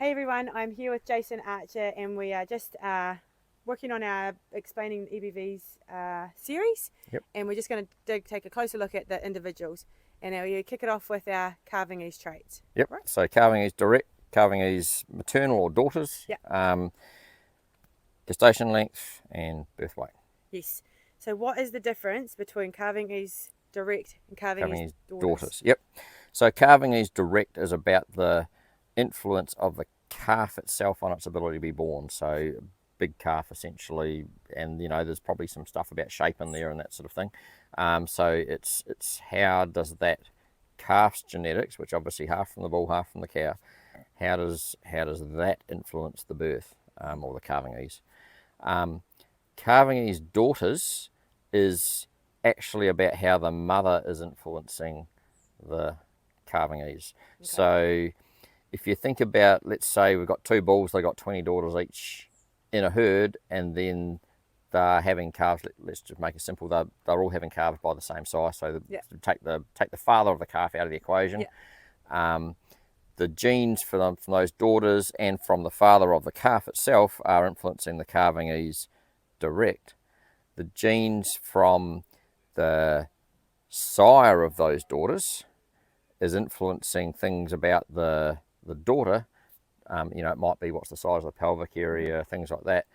Hey everyone, I'm here with Jason Archer and we are just working on our Explaining EBV's series. Yep. And we're just going to take a closer look at the individuals. And we kick it off with our Calving Ease traits. Yep. Right? So Calving Ease Direct, Calving Ease maternal or daughters, Yep. gestation length and birth weight. Yes. So what is the difference between Calving Ease Direct and Calving Ease Daughters? Yep. So Calving Ease Direct is about the influence of the calf itself on its ability to be born. So big calf essentially, and there's probably some stuff about shape in there and that sort of thing. So it's how does that calf's genetics, which obviously half from the bull, half from the cow, how does that influence the birth or the calving ease? Calving Ease Daughters is actually about how the mother is influencing the calving ease. Okay. So if you think about, let's say we've got two bulls, they've got 20 daughters each in a herd, and then they're having calves. Let's just make it simple. They're all having calves by the same size. So take the father of the calf out of the equation. The genes from those daughters and from the father of the calf itself are influencing the Calving Ease Direct. The genes from the sire of those daughters is influencing things about the daughter. It might be what's the size of the pelvic area, things like that,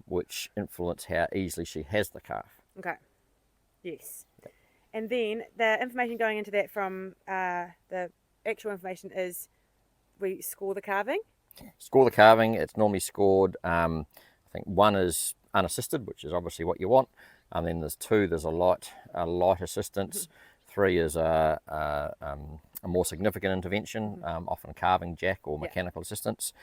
which influence how easily she has the calf. Okay. Yes. Yep. And then the information going into that from the actual information is we score the calving. Score the calving. It's normally scored. I think 1 is unassisted, which is obviously what you want. And then there's 2. There's a light assistance. 3 is a more significant intervention, often calving jack or mechanical assistance.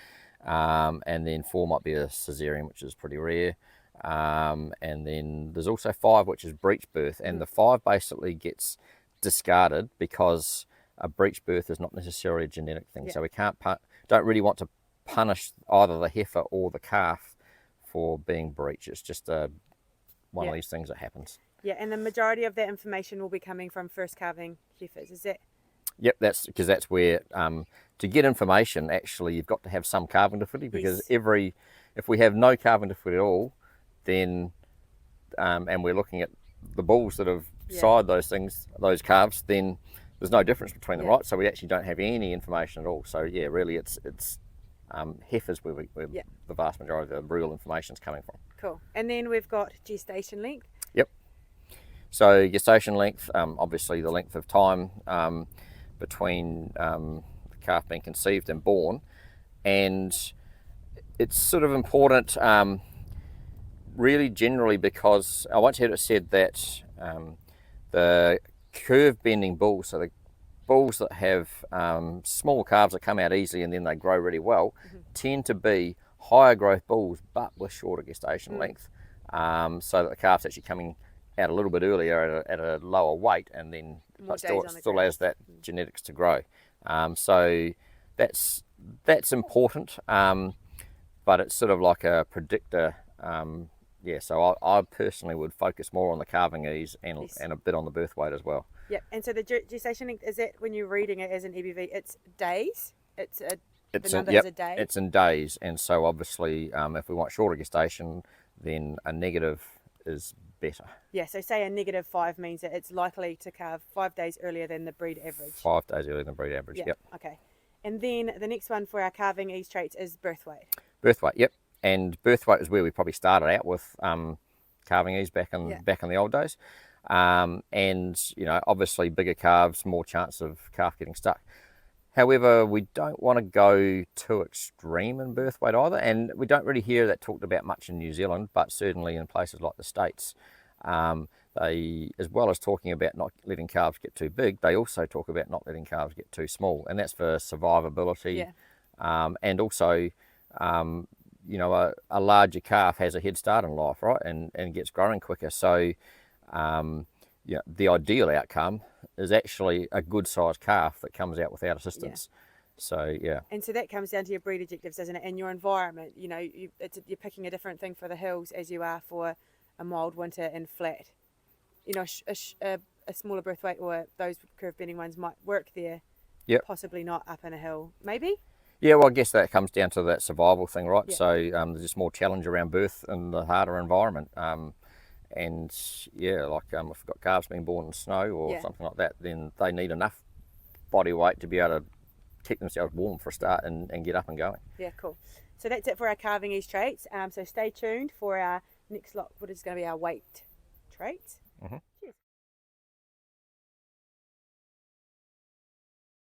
And then 4 might be a cesarean, which is pretty rare. And then there's also 5, which is breech birth. And the 5 basically gets discarded because a breech birth is not necessarily a genetic thing. So we don't really want to punish either the heifer or the calf for being breech. It's just one of these things that happens. Yeah, and the majority of that information will be coming from first calving heifers, is that? Yep, that's where to get information, actually you've got to have some calving difficulty, because if we have no calving difficulty at all, then and we're looking at the bulls that have sired those calves, then there's no difference between them, right? So we actually don't have any information at all. So really it's heifers where the vast majority of the real information is coming from. Cool. And then we've got gestation length. Yep. So gestation length, obviously the length of time between the calf being conceived and born, and it's sort of important really generally because I once heard it said that the curve bending bulls, so the bulls that have small calves that come out easily and then they grow really well, tend to be higher growth bulls but with shorter gestation length, so that the calf's actually coming out a little bit earlier at a lower weight, and then still has that genetics to grow. So that's important, but it's sort of like a predictor. So I personally would focus more on the calving ease and a bit on the birth weight as well. Yeah, and so the gestation length, is that when you're reading it as an EBV, it's days? The number is a day? It's in days, and so obviously if we want shorter gestation, then a negative is better. Yeah, so say a -5 means that it's likely to calve 5 days earlier than the breed average. 5 days earlier than the breed average, yep. Okay. And then the next one for our calving ease traits is birth weight. Birth weight, yep. And birth weight is where we probably started out with calving ease back in the old days. And obviously bigger calves, more chance of calf getting stuck. However, we don't want to go too extreme in birth weight either, and we don't really hear that talked about much in New Zealand, but certainly in places like the States, they, as well as talking about not letting calves get too big, they also talk about not letting calves get too small, and that's for survivability. And also a larger calf has a head start in life, right, and gets growing quicker. So the ideal outcome is actually a good sized calf that comes out without assistance. So and so that comes down to your breed objectives, doesn't it, and your environment. You're picking a different thing for the hills as you are for a mild winter and flat. A smaller birth weight or those curve bending ones might work there. Possibly not up in a hill, maybe. Yeah, well, I guess that comes down to that survival thing, right? Yeah. So there's just more challenge around birth in the harder environment. And yeah, like if we've got calves being born in snow or Yeah. something like that, then they need enough body weight to be able to keep themselves warm for a start and get up and going. Yeah, cool. So that's it for our calving ease traits. So stay tuned for our next lot, what is going to be our weight traits. Mm-hmm.